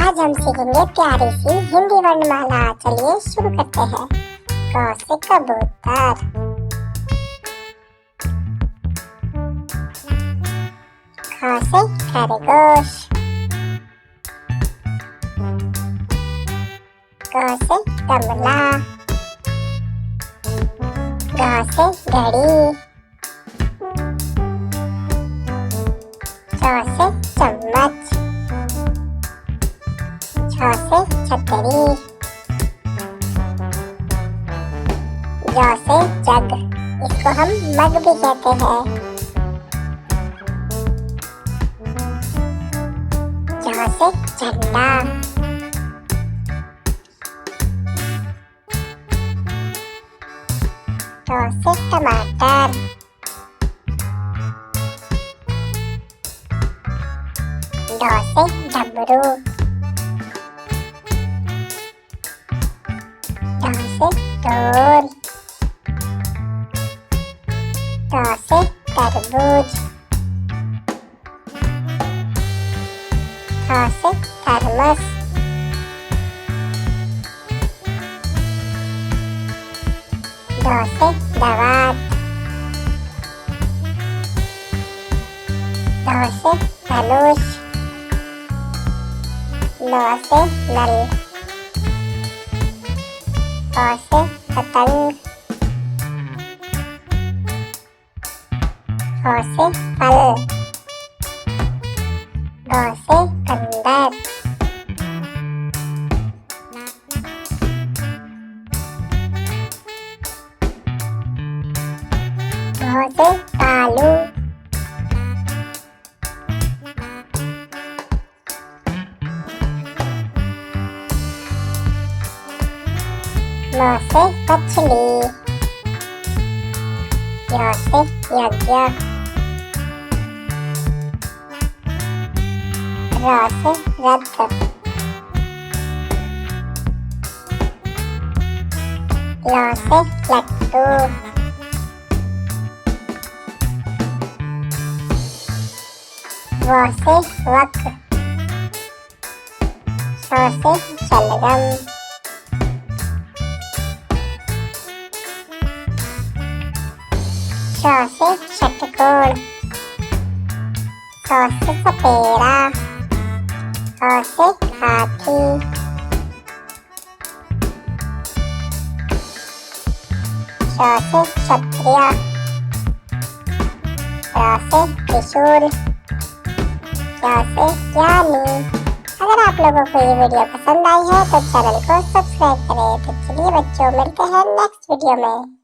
आज हम सीखेंगे प्यारी सी हिंदी वर्णमाला। चलिए शुरू करते हैं। क से कबूतर, ख से खरगोश, ग से गमला, घ से घड़ी, च से चम्मच, छ से छतरी, ज से जग, इसको हम मग भी कहते हैं। झ से झंडा, ट से टमाटर, ढ से डमरू, ढ से ढोल, त से तरबूज, थ से थर्मस, द से दवात, ध से धनुष, न से नल, प से पतंग, फ से फल, ग से गंधर, घ से भालू, म से मछली, य से यज्ञ, र से रथ, ल से लट्टू, व से वक, श से शलगम, श से षटकोण, स से सपेरा, ह से हाथी, श से क्षत्रिय, र से त्रिशूल, ज से ज्ञानी। अगर आप लोगों को ये वीडियो पसंद आई है तो चैनल को सब्सक्राइब करें। तो चलिए बच्चों, मिलते हैं नेक्स्ट वीडियो में।